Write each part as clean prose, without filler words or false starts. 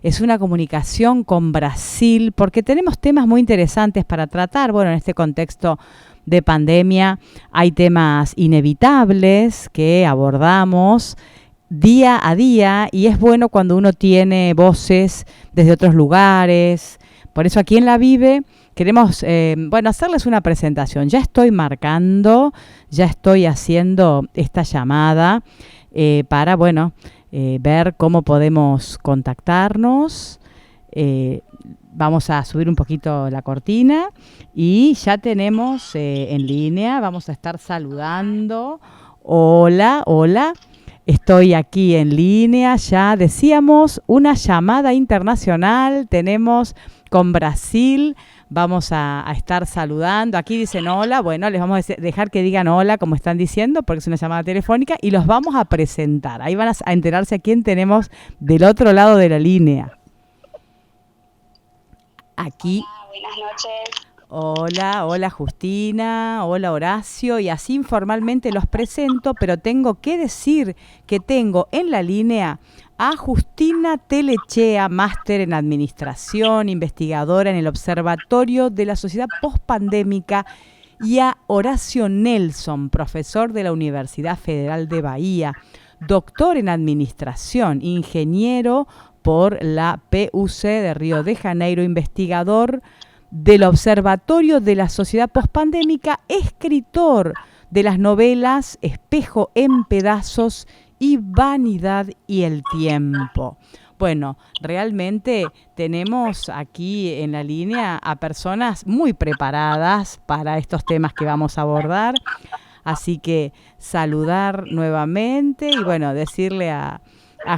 es una comunicación con Brasil, porque tenemos temas muy interesantes para tratar. Bueno, en este contexto de pandemia hay temas inevitables que abordamos día a día y es bueno cuando uno tiene voces desde otros lugares. Por eso aquí en La Vive queremos, hacerles una presentación. Ya estoy marcando, ya estoy haciendo esta llamada para, ver cómo podemos contactarnos. Vamos a subir un poquito la cortina y ya tenemos en línea, vamos a estar saludando. Hola, hola. Estoy aquí en línea, ya decíamos, una llamada internacional, tenemos con Brasil, vamos a estar saludando. Aquí dicen hola, bueno, les vamos a dejar que digan hola, como están diciendo, porque es una llamada telefónica, y los vamos a presentar. Ahí van a enterarse a quién tenemos del otro lado de la línea. Aquí. Hola, buenas noches. Hola Justina, hola Horacio, y así informalmente los presento, pero tengo que decir que tengo en la línea a Justina Telechea, máster en Administración, investigadora en el Observatorio de la Sociedad Postpandémica, y a Horacio Nelson, profesor de la Universidad Federal de Bahía, doctor en Administración, ingeniero por la PUC de Río de Janeiro, investigador del Observatorio de la Sociedad Postpandémica, escritor de las novelas Espejo en pedazos y Vanidad y el tiempo. Bueno, realmente tenemos aquí en la línea a personas muy preparadas para estos temas que vamos a abordar, así que saludar nuevamente y decirle a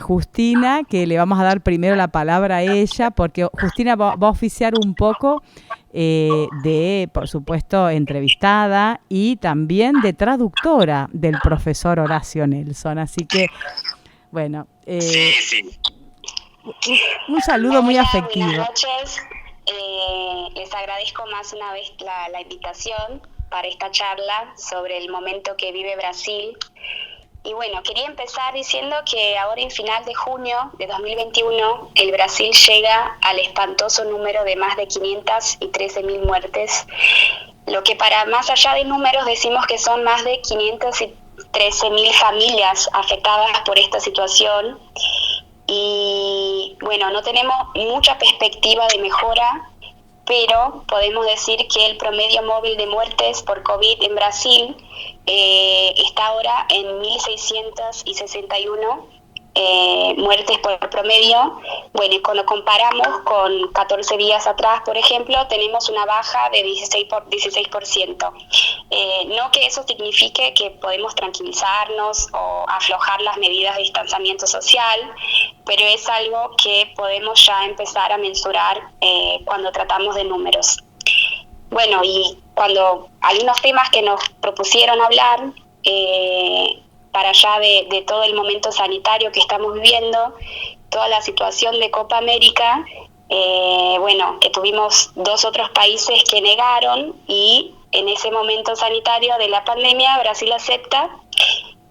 Justina que le vamos a dar primero la palabra a ella, porque Justina va a oficiar un poco de, por supuesto, entrevistada y también de traductora del profesor Horacio Nelson. Así que, Sí. Un saludo muy afectivo. Buenas noches. Les agradezco más una vez la invitación para esta charla sobre el momento que vive Brasil. Y quería empezar diciendo que ahora en final de junio de 2021 el Brasil llega al espantoso número de más de 513.000 muertes, lo que para más allá de números decimos que son más de 513.000 familias afectadas por esta situación. Y no tenemos mucha perspectiva de mejora, pero podemos decir que el promedio móvil de muertes por COVID en Brasil está ahora en 1.661 muertes por promedio. Y cuando comparamos con 14 días atrás, por ejemplo, tenemos una baja de 16%. No que eso signifique que podemos tranquilizarnos o aflojar las medidas de distanciamiento social, pero es algo que podemos ya empezar a mensurar cuando tratamos de números. Y cuando hay unos temas que nos propusieron hablar, para allá de todo el momento sanitario que estamos viviendo, toda la situación de Copa América, que tuvimos 2 otros países que negaron, y en ese momento sanitario de la pandemia Brasil acepta.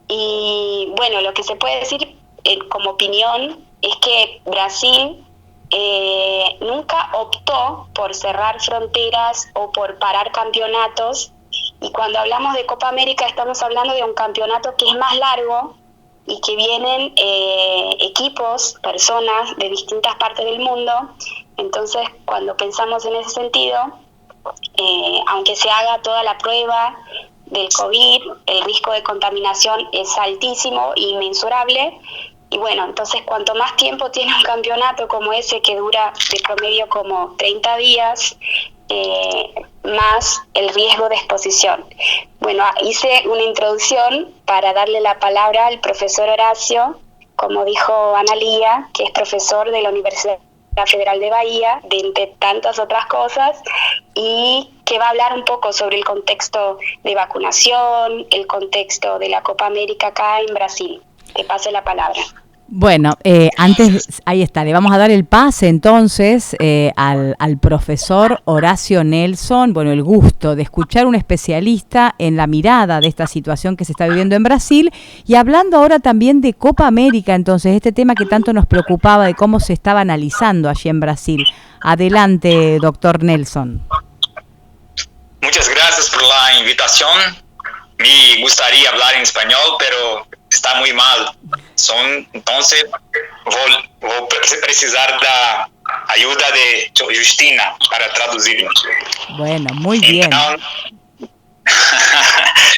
Y lo que se puede decir como opinión es que Brasil nunca optó por cerrar fronteras o por parar campeonatos, y cuando hablamos de Copa América estamos hablando de un campeonato que es más largo y que vienen equipos, personas de distintas partes del mundo. Entonces, cuando pensamos en ese sentido, aunque se haga toda la prueba del COVID, el riesgo de contaminación es altísimo e inmensurable. Y entonces cuanto más tiempo tiene un campeonato como ese, que dura de promedio como 30 días, más el riesgo de exposición. Hice una introducción para darle la palabra al profesor Horacio, como dijo Analía, que es profesor de la Universidad Federal de Bahía, de entre tantas otras cosas, y que va a hablar un poco sobre el contexto de vacunación, el contexto de la Copa América acá en Brasil. Te paso la palabra. Bueno, antes, ahí está, le vamos a dar el pase entonces al profesor Horacio Nelson, bueno, el gusto de escuchar un especialista en la mirada de esta situación que se está viviendo en Brasil y hablando ahora también de Copa América, entonces este tema que tanto nos preocupaba de cómo se estaba analizando allí en Brasil. Adelante, doctor Nelson. Muchas gracias por la invitación. Me gustaría hablar en español, pero está muy mal. Entonces, vou precisar da ayuda de Justina para traduzir. Bueno, muy bien. Então,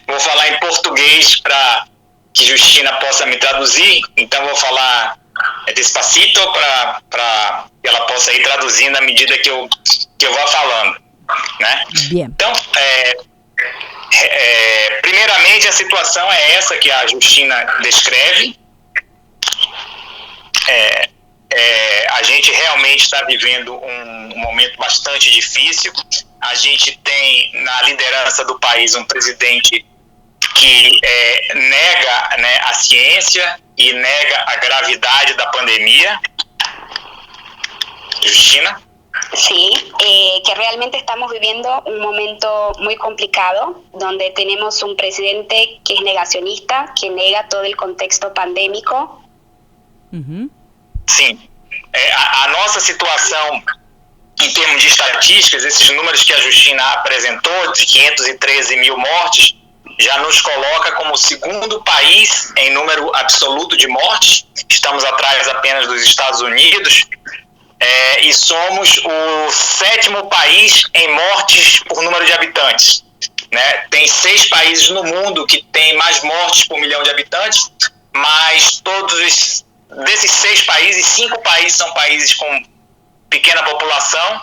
vou falar em português para que Justina possa me traduzir. Então, vou falar despacito para que ela possa ir traduzindo à medida que eu vá falando, né? Bien. Então, primeiramente, a situação é essa que a Justina descreve. A gente realmente está vivendo um momento bastante difícil. A gente tem na liderança do país um presidente que nega, né, a ciência e nega a gravidade da pandemia. Justina? Sí, que realmente estamos viviendo un momento muy complicado, donde tenemos un presidente que es negacionista, que nega todo el contexto pandémico. Uh-huh. Sim, a nossa situação em termos de estatísticas, esses números que a Justina apresentou, de 513 mil mortes, já nos coloca como o segundo país em número absoluto de mortes. Estamos atrás apenas dos Estados Unidos. E somos o 7º país em mortes por número de habitantes, né? Tem 6 países no mundo que têm mais mortes por milhão de habitantes, mas desses 6 países, 5 países são países com pequena população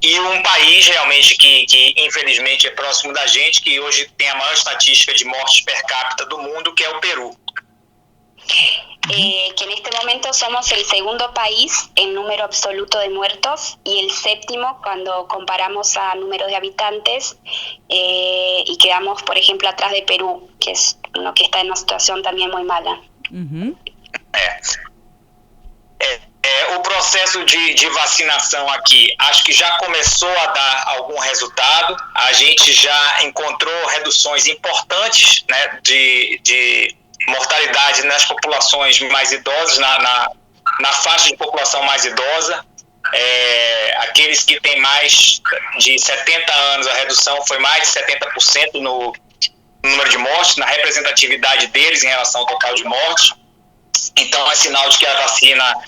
e um país realmente que infelizmente é próximo da gente, que hoje tem a maior estatística de mortes per capita do mundo, que é o Peru. Que en este momento somos el segundo país en número absoluto de muertos y el 7º cuando comparamos a números de habitantes, y quedamos, por ejemplo, atrás de Perú, que es uno que está en una situación también muy mala. Uh-huh. O processo de vacinação aqui, acho que já começou a dar algum resultado. A gente já encontrou reduções importantes, né, de mortalidade nas populações mais idosas, na faixa de população mais idosa. Aqueles que têm mais de 70 anos, a redução foi mais de 70% no número de mortes, na representatividade deles em relação ao total de mortes. Então é sinal de que a vacina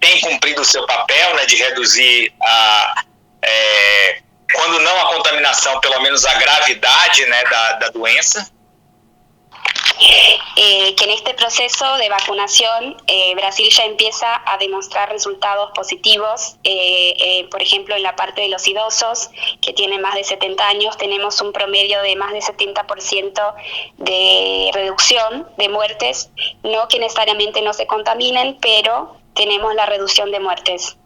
tem cumprido o seu papel, né, de reduzir quando não a contaminação, pelo menos a gravidade, né, da doença. Que en este proceso de vacunación Brasil ya empieza a demostrar resultados positivos, por ejemplo en la parte de los idosos que tienen más de 70 años tenemos un promedio de más de 70% de reducción de muertes, no que necesariamente no se contaminen, pero tenemos la reducción de muertes.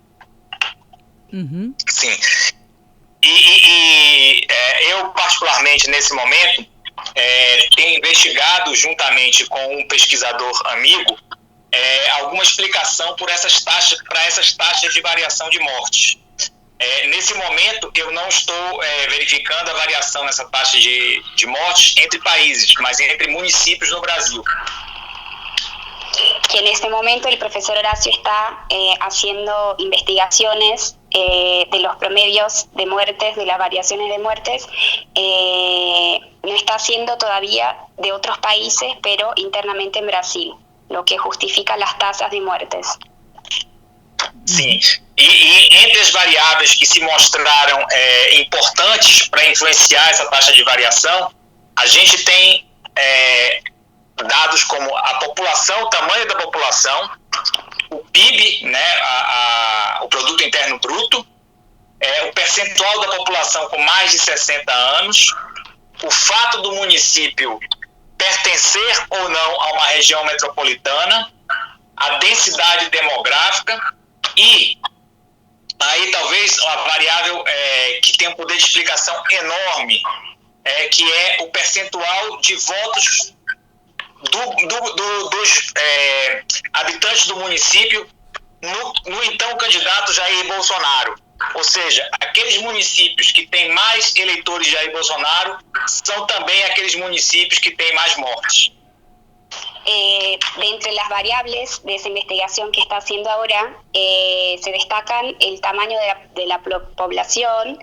Uh-huh. Sim, eu particularmente nesse momento tenho investigado juntamente com um pesquisador amigo alguma explicação para essas taxas de variação de mortes. Nesse momento eu não estou verificando a variação nessa taxa de mortes entre países, mas entre municípios no Brasil. Que en este momento el profesor Horacio está haciendo investigaciones de los promedios de muertes, de las variaciones de muertes, no está haciendo todavía de otros países, pero internamente en Brasil, lo que justifica las tasas de muertes. Sim, e entre as variáveis que se mostraram importantes para influenciar essa taxa de variação, a gente tem dados como a população, o tamanho da população, o PIB, né, o Produto Interno Bruto, o percentual da população com mais de 60 anos, o fato do município pertencer ou não a uma região metropolitana, a densidade demográfica e aí talvez a variável que tem um poder de explicação enorme, que é o percentual de votos dos habitantes do município no então candidato Jair Bolsonaro. Ou seja, aqueles municípios que têm mais eleitores de Jair Bolsonaro são também aqueles municípios que têm mais mortes. De entre las variables de esa investigación que está haciendo ahora, se destacan el tamaño de la población,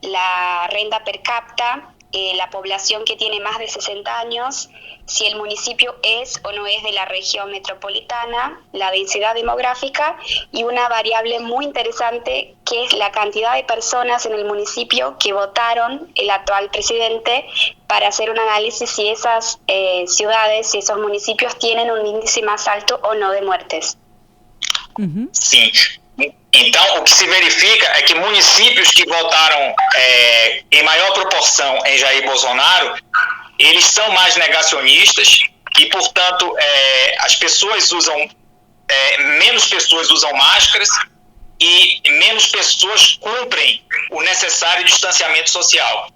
la renta per cápita, la población que tiene más de 60 años, si el municipio es o no es de la región metropolitana, la densidad demográfica y una variable muy interesante que es la cantidad de personas en el municipio que votaron el actual presidente, para hacer un análisis si esas ciudades, si esos municipios tienen un índice más alto o no de muertes. Sim. Então, o que se verifica é que municípios que votaram em maior proporção em Jair Bolsonaro, eles são mais negacionistas e, portanto, as pessoas usam, menos pessoas usam máscaras e menos pessoas cumprem o necessário distanciamento social.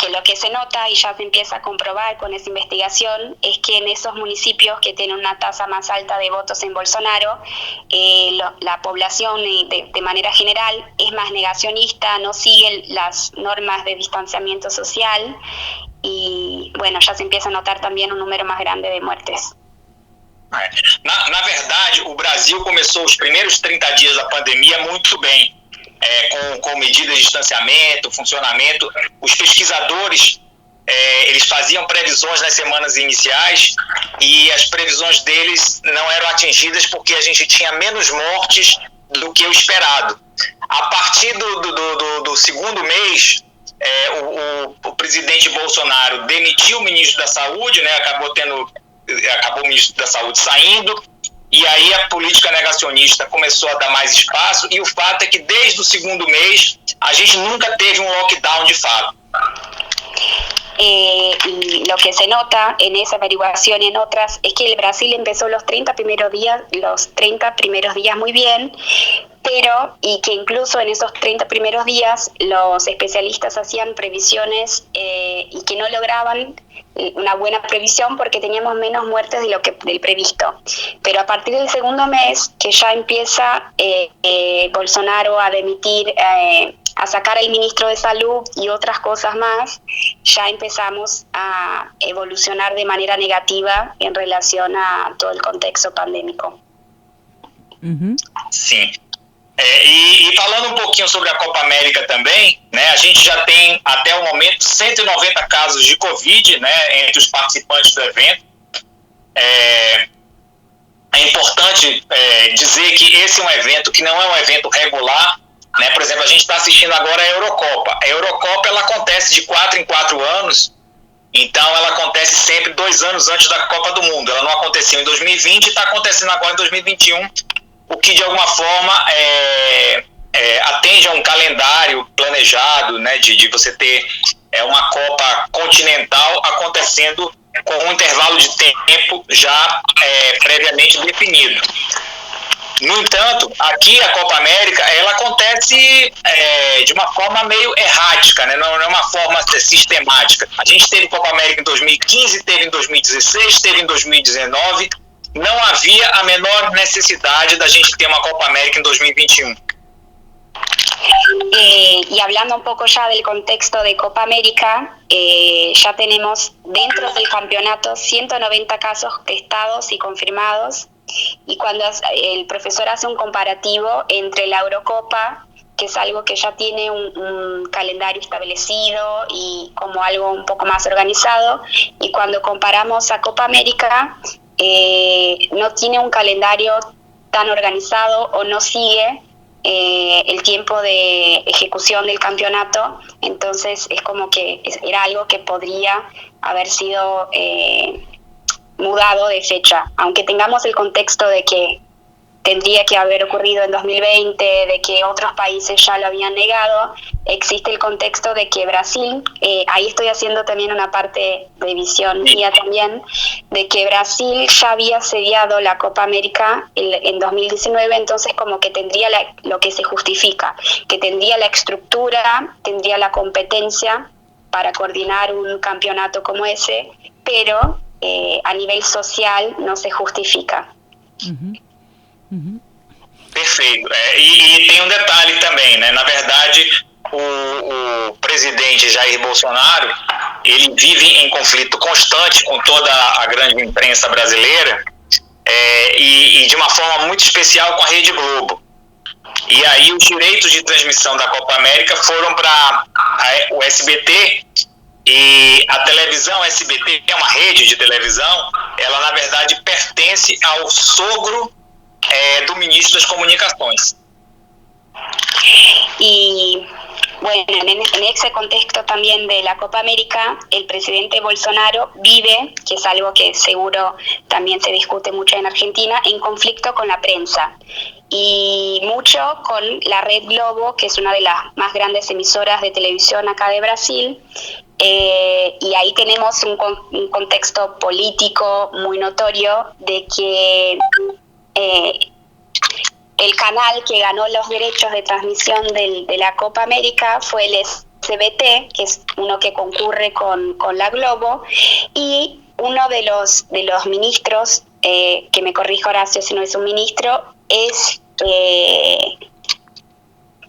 Que lo que se nota y ya se empieza a comprobar con esa investigación es que en esos municipios que tienen una tasa más alta de votos en Bolsonaro, la población de manera general es más negacionista, no sigue las normas de distanciamiento social y bueno, ya se empieza a notar también un número más grande de muertes. Na verdade, o Brasil começou os primeiros 30 dias da pandemia muito bem. Com medidas de distanciamento, funcionamento. Os pesquisadores, eles faziam previsões nas semanas iniciais e as previsões deles não eram atingidas porque a gente tinha menos mortes do que o esperado. A partir do segundo mês, o presidente Bolsonaro demitiu o ministro da Saúde, né, acabou o ministro da Saúde saindo, e aí a política negacionista começou a dar mais espaço, e o fato é que desde o segundo mês a gente nunca teve um lockdown de fato. Y lo que se nota en esa averiguación y en otras es que el Brasil empezó los 30 primeros días muy bien, pero y que incluso en esos 30 primeros días los especialistas hacían previsiones y que no lograban una buena previsión porque teníamos menos muertes de del previsto. Pero a partir del segundo mes, que ya empieza Bolsonaro a demitir, a sacar al ministro de Salud y otras cosas más, ya empezamos a evolucionar de manera negativa en relación a todo el contexto pandémico. Sim. E falando um pouquinho sobre a Copa América também, né, a gente já tem até o momento 190 casos de Covid, né, entre os participantes do evento. É importante dizer que esse é um evento que não é um evento regular, né? Por exemplo, a gente está assistindo agora a Eurocopa. A Eurocopa ela acontece de 4 em 4 anos, então ela acontece sempre 2 anos antes da Copa do Mundo. Ela não aconteceu em 2020 e está acontecendo agora em 2021, o que de alguma forma atende a um calendário planejado, né, de você ter uma Copa continental acontecendo com um intervalo de tempo já previamente definido. No entanto, aqui a Copa América ela acontece de uma forma meio errática, né? Não é uma forma sistemática. A gente teve Copa América em 2015, teve em 2016, teve em 2019. Não havia a menor necessidade da gente ter uma Copa América em 2021. Y hablando un poco ya del contexto de Copa América, ya tenemos dentro del campeonato 190 casos testados y confirmados, y cuando el profesor hace un comparativo entre la Eurocopa, que es algo que ya tiene un calendario establecido y como algo un poco más organizado, y cuando comparamos a Copa América, no tiene un calendario tan organizado o no sigue el tiempo de ejecución del campeonato, entonces es como que era algo que podría haber sido mudado de fecha, aunque tengamos el contexto de que tendría que haber ocurrido en 2020, de que otros países ya lo habían negado. Existe el contexto de que Brasil, ahí estoy haciendo también una parte de visión mía también, de que Brasil ya había sediado la Copa América en 2019, entonces como que tendría lo que se justifica, que tendría la estructura, tendría la competencia para coordinar un campeonato como esse, pero a nível social não se justifica. Perfeito. E tem um detalhe também, né? Na verdade, o presidente Jair Bolsonaro, ele vive em conflito constante com toda a grande imprensa brasileira, e de uma forma muito especial com a Rede Globo. E aí os direitos de transmissão da Copa América foram para o SBT, e a televisão SBT, que é uma rede de televisão, ela na verdade pertence ao sogro do ministro das Comunicações. Y bueno, en ese contexto también de la Copa América, el presidente Bolsonaro vive, que es algo que seguro también se discute mucho en Argentina, en conflicto con la prensa. Y mucho con la Red Globo, que es una de las más grandes emisoras de televisión acá de Brasil, y ahí tenemos un contexto político muy notorio de que el canal que ganó los derechos de transmisión de la Copa América fue el SBT, que es uno que concurre con la Globo, y uno de los ministros, que me corrijo Horacio si no es un ministro,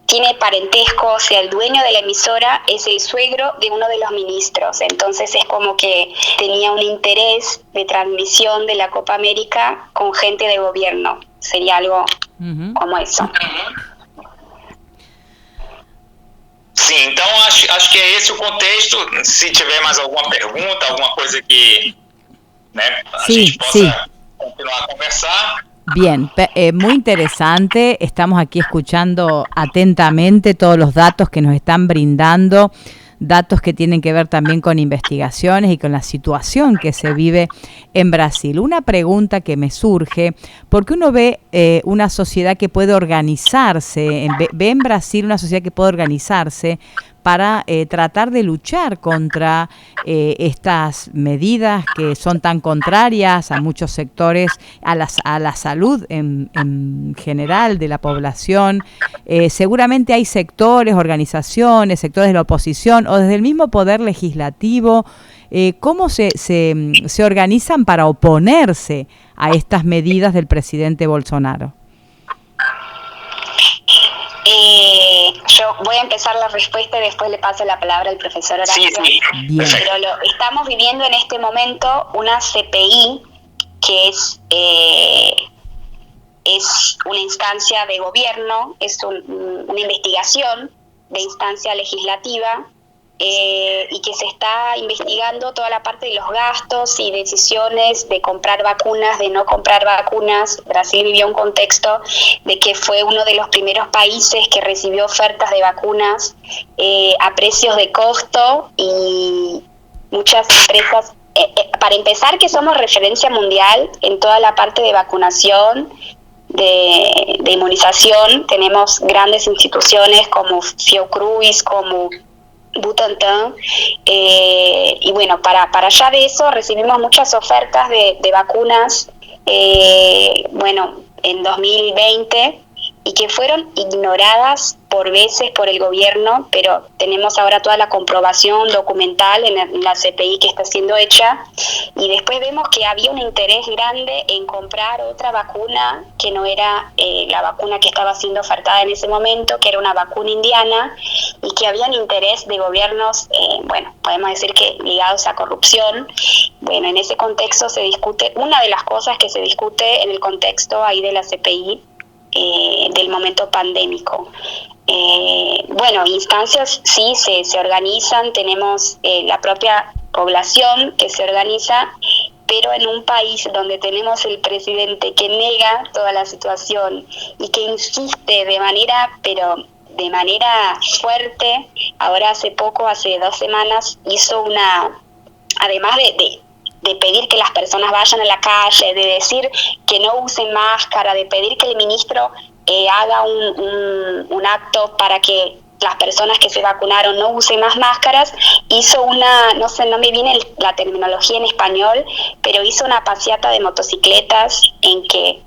tiene parentesco, o sea, el dueño de la emisora es el suegro de uno de los ministros, entonces es como que tenía un interés de transmisión de la Copa América con gente de gobierno, sería algo como eso. Sim, então acho que é esse o contexto. Se tiver mais alguma pergunta, alguma coisa que, né, a gente possa continuar a conversar. Bien, muy interesante. Estamos aquí escuchando atentamente todos los datos que nos están brindando, datos que tienen que ver también con investigaciones y con la situación que se vive en Brasil. Una pregunta que me surge, porque uno ve una sociedad que puede organizarse, ve en Brasil una sociedad que puede organizarse para tratar de luchar contra estas medidas que son tan contrarias a muchos sectores, a la salud en general de la población. Seguramente hay sectores, organizaciones, sectores de la oposición o desde el mismo poder legislativo. ¿Cómo se organizan para oponerse a estas medidas del presidente Bolsonaro? Yo voy a empezar la respuesta y después le paso la palabra al profesor Horacio. Sí. Pero estamos viviendo en este momento una CPI que es una instancia de gobierno, es una investigación de instancia legislativa, y que se está investigando toda la parte de los gastos y decisiones de comprar vacunas, de no comprar vacunas. Brasil vivió un contexto de que fue uno de los primeros países que recibió ofertas de vacunas a precios de costo, y muchas empresas, para empezar, que somos referencia mundial en toda la parte de vacunación, de inmunización. Tenemos grandes instituciones como Fiocruz, como Butantan, y bueno, para allá de eso recibimos muchas ofertas de vacunas, bueno, en 2020, y que fueron ignoradas por veces por el gobierno, pero tenemos ahora toda la comprobación documental en la CPI que está siendo hecha, y después vemos que había un interés grande en comprar otra vacuna que no era la vacuna que estaba siendo ofertada en ese momento, que era una vacuna indiana, y que había un interés de gobiernos, bueno, podemos decir que ligados a corrupción. Bueno, en ese contexto se discute, una de las cosas que se discute en el contexto ahí de la CPI, del momento pandémico. Bueno, instancias sí se organizan, tenemos la propia población que se organiza, pero en un país donde tenemos el presidente que nega toda la situación y que insiste de manera fuerte. Ahora hace 2 semanas hizo además de pedir que las personas vayan a la calle, de decir que no usen máscara, de pedir que el ministro haga un acto para que las personas que se vacunaron no usen más máscaras, hizo no sé, no me viene la terminología en español, pero hizo una paseata de motocicletas en que,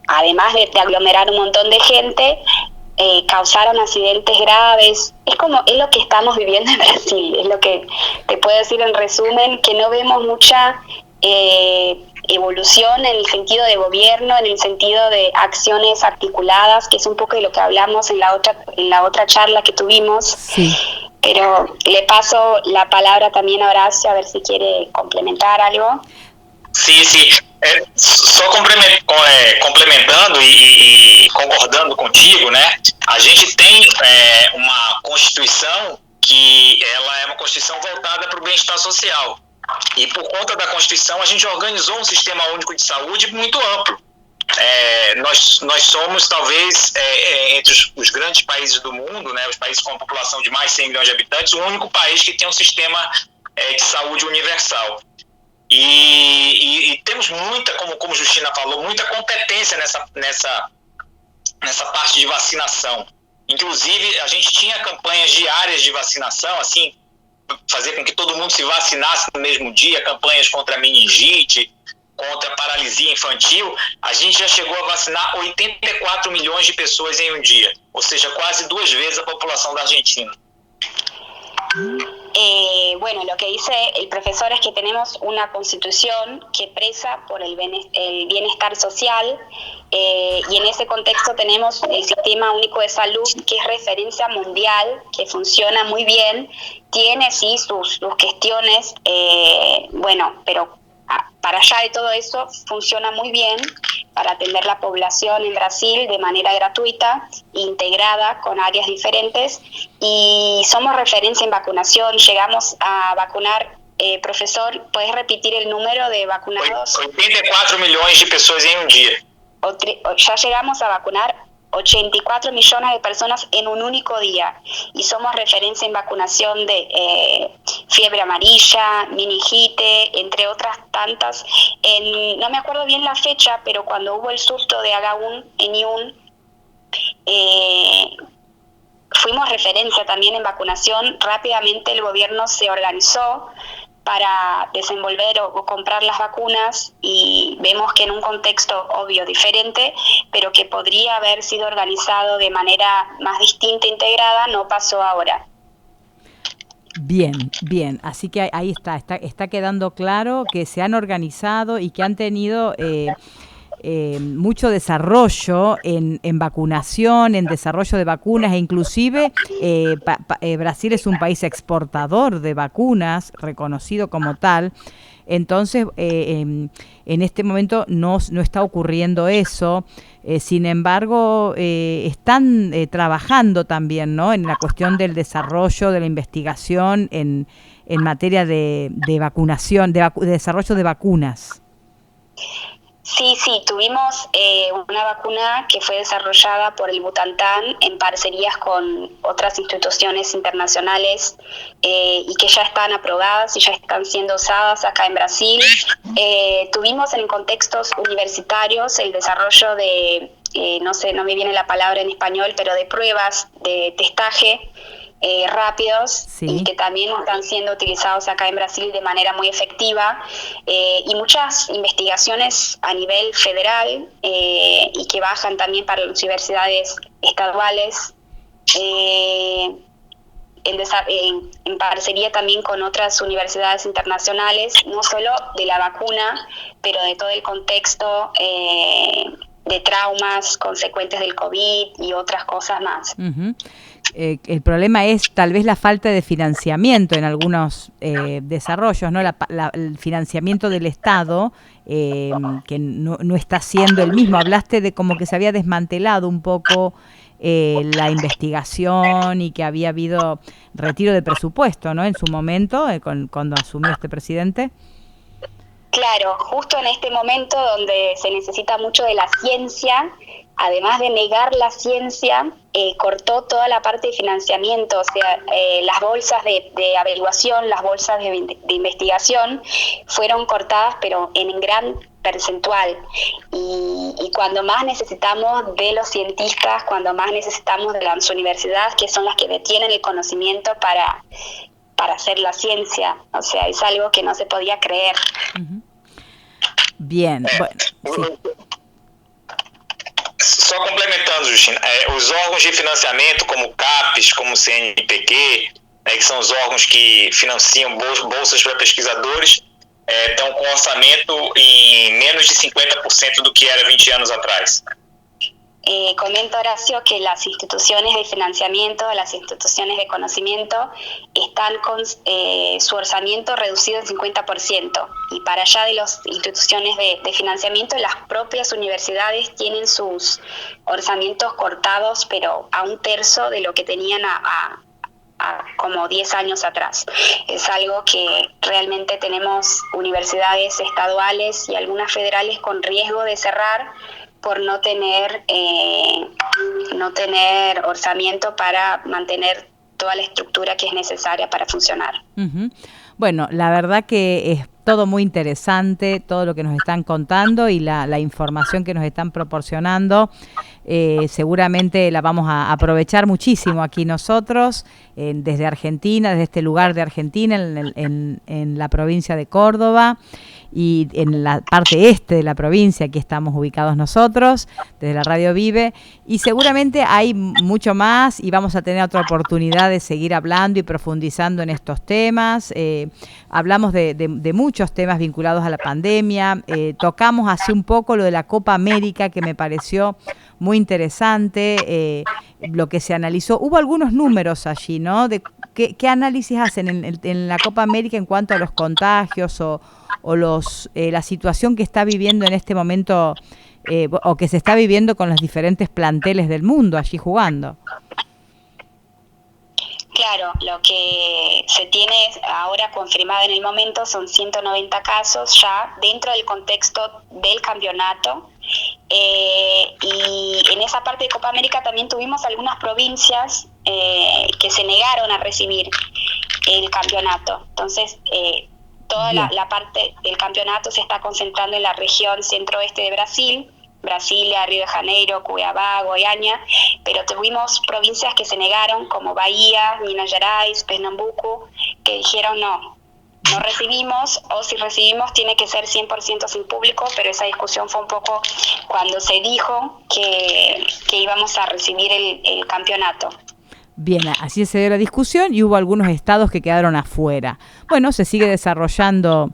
además de aglomerar un montón de gente, causaron accidentes graves. Es lo que estamos viviendo en Brasil, es lo que te puedo decir en resumen, que no vemos mucha evolución en el sentido de gobierno, en el sentido de acciones articuladas, que es un poco de lo que hablamos en la otra charla que tuvimos. Sí. Pero le paso la palabra también a Horacio, a ver si quiere complementar algo. Sim. Só complementando e concordando contigo, né? A gente tem uma Constituição que ela é uma Constituição voltada para o bem-estar social. E por conta da Constituição, a gente organizou um sistema único de saúde muito amplo. Nós somos, talvez, entre os grandes países do mundo, né, os países com a população de mais de 100 milhões de habitantes, o único país que tem um sistema de saúde universal. E temos muita, como Justina falou, muita competência nessa parte de vacinação. Inclusive, a gente tinha campanhas diárias de vacinação, assim, fazer com que todo mundo se vacinasse no mesmo dia, campanhas contra a meningite, contra a paralisia infantil. A gente já chegou a vacinar 84 milhões de pessoas em um dia, ou seja, quase 2 vezes a população da Argentina. Bueno, lo que dice el profesor es que tenemos una constitución que presa por el bienestar social, y en ese contexto tenemos el Sistema Único de Salud, que es referencia mundial, que funciona muy bien, tiene sí sus cuestiones, bueno, pero para allá de todo eso funciona muy bien para atender la población en Brasil de manera gratuita, integrada con áreas diferentes, y somos referencia en vacunación. Llegamos a vacunar, profesor, ¿puedes repetir el número de vacunados? 84 milhões de pessoas em um dia. Ya llegamos a vacunar 84 millones de personas en un único día, y somos referencia en vacunación de fiebre amarilla, meningite, entre otras tantas. No me acuerdo bien la fecha, pero cuando hubo el susto de H1N1, fuimos referencia también en vacunación. Rápidamente el gobierno se organizó para desenvolver o comprar las vacunas, y vemos que en un contexto obvio diferente, pero que podría haber sido organizado de manera más distinta e integrada, no pasó ahora. Bien, así que ahí está quedando claro que se han organizado y que han tenido mucho desarrollo en vacunación, en desarrollo de vacunas, e inclusive Brasil es un país exportador de vacunas, reconocido como tal. Entonces, en este momento no está ocurriendo eso. Sin embargo, están trabajando también, ¿no?, en la cuestión del desarrollo, de la investigación en materia de vacunación, de desarrollo de vacunas. Sí, tuvimos una vacuna que fue desarrollada por el Butantan en parcerías con otras instituciones internacionales, y que ya están aprobadas y ya están siendo usadas acá en Brasil. Tuvimos en contextos universitarios el desarrollo de, no me viene la palabra en español, pero de pruebas de testaje rápidos, sí, y que también están siendo utilizados acá en Brasil de manera muy efectiva, y muchas investigaciones a nivel federal, y que bajan también para las universidades estaduales, en parcería también con otras universidades internacionales, no solo de la vacuna, pero de todo el contexto de traumas consecuentes del COVID y otras cosas más. Uh-huh. El problema es tal vez la falta de financiamiento en algunos desarrollos, ¿no? El financiamiento del Estado, que no está siendo el mismo. Hablaste de como que se había desmantelado un poco la investigación y que había habido retiro de presupuesto, ¿no?, en su momento, cuando asumió este presidente. Claro, justo en este momento donde se necesita mucho de la ciencia, además de negar la ciencia, cortó toda la parte de financiamiento, o sea, las bolsas de averiguación, las bolsas de investigación fueron cortadas, pero en gran percentual. Y cuando más necesitamos de los cientistas, cuando más necesitamos de las universidades, que son las que detienen el conocimiento para hacer la ciencia, o sea, es algo que no se podía creer. Uh-huh. Bien, bueno, sí. Só complementando, Justina, os órgãos de financiamento, como o CAPES, como o CNPq, que são os órgãos que financiam bolsas para pesquisadores, estão com orçamento em menos de 50% do que era 20 anos atrás. Comenta Horacio que las instituciones de financiamiento, las instituciones de conocimiento, están con su orzamiento reducido en 50%. Y para allá de las instituciones de financiamiento, las propias universidades tienen sus orzamientos cortados, pero a un tercio de lo que tenían a como 10 años atrás. Es algo que realmente tenemos universidades estaduales y algunas federales con riesgo de cerrar por no tener orzamiento para mantener toda la estructura que es necesaria para funcionar. Uh-huh. Bueno, la verdad que es todo muy interesante, todo lo que nos están contando y la información que nos están proporcionando. Seguramente la vamos a aprovechar muchísimo aquí nosotros, desde Argentina, desde este lugar de Argentina, en la provincia de Córdoba, y en la parte este de la provincia, aquí estamos ubicados nosotros, desde la Radio Vive, y seguramente hay mucho más y vamos a tener otra oportunidad de seguir hablando y profundizando en estos temas. Hablamos de muchos temas vinculados a la pandemia, tocamos hace un poco lo de la Copa América, que me pareció muy interesante, lo que se analizó. Hubo algunos números allí, ¿no? De ¿qué análisis hacen en la Copa América en cuanto a los contagios o la situación que está viviendo en este momento o que se está viviendo con los diferentes planteles del mundo allí jugando? Claro, lo que se tiene ahora confirmado en el momento son 190 casos ya dentro del contexto del campeonato. Y en esa parte de Copa América también tuvimos algunas provincias que se negaron a recibir el campeonato. Entonces, toda la parte del campeonato se está concentrando en la región centro-oeste de Brasil, Brasilia, Río de Janeiro, Cuiabá, Goiânia, pero tuvimos provincias que se negaron, como Bahía, Minas Gerais, Pernambuco, que dijeron no recibimos, o si recibimos tiene que ser 100% sin público, pero esa discusión fue un poco cuando se dijo que íbamos a recibir el campeonato. Bien, así se dio la discusión y hubo algunos estados que quedaron afuera. Bueno, se sigue desarrollando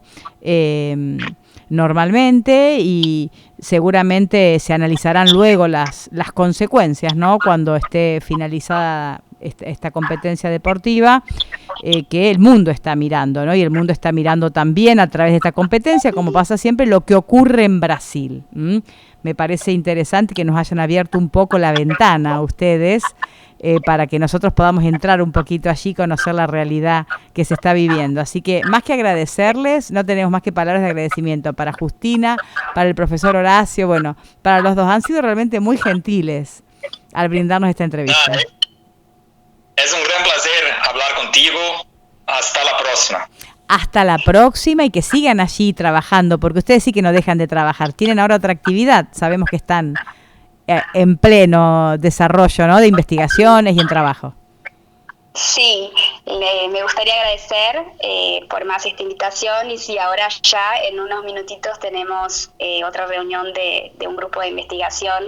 normalmente y seguramente se analizarán luego las consecuencias, ¿no? Cuando esté finalizada esta competencia deportiva, que el mundo está mirando, ¿no? Y el mundo está mirando también a través de esta competencia, como pasa siempre, lo que ocurre en Brasil. Me parece interesante que nos hayan abierto un poco la ventana a ustedes, para que nosotros podamos entrar un poquito allí, conocer la realidad que se está viviendo. Así que más que agradecerles, no tenemos más que palabras de agradecimiento para Justina, para el profesor Horacio, bueno, para los dos. Han sido realmente muy gentiles al brindarnos esta entrevista. Es un gran placer hablar contigo. Hasta la próxima. Hasta la próxima y que sigan allí trabajando, porque ustedes sí que no dejan de trabajar. Tienen ahora otra actividad, sabemos que están en pleno desarrollo, ¿no? De investigaciones y en trabajo. Sí, me gustaría agradecer por más esta invitación y sí, ahora ya en unos minutitos tenemos otra reunión de un grupo de investigación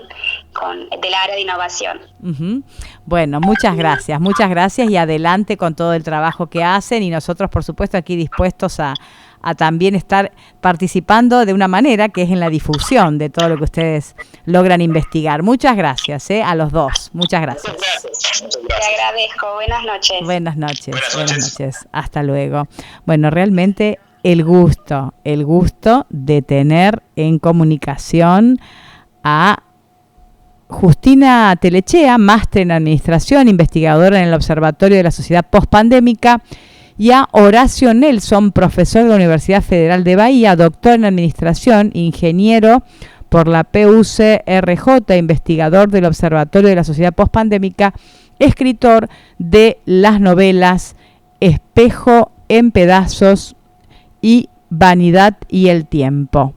del área de innovación. Uh-huh. Bueno, muchas gracias y adelante con todo el trabajo que hacen y nosotros, por supuesto, aquí dispuestos a también estar participando de una manera que es en la difusión de todo lo que ustedes logran investigar. Muchas gracias a los dos. Muchas gracias. Te agradezco. Buenas noches. Buenas noches. Hasta luego. Bueno, realmente el gusto de tener en comunicación a Justina Telechea, máster en Administración, investigadora en el Observatorio de la Sociedad Postpandémica, y a Horacio Nelson, profesor de la Universidad Federal de Bahía, doctor en Administración, ingeniero por la PUC-RJ, investigador del Observatorio de la Sociedad Postpandémica, escritor de las novelas Espejo en pedazos y Vanidad y el tiempo.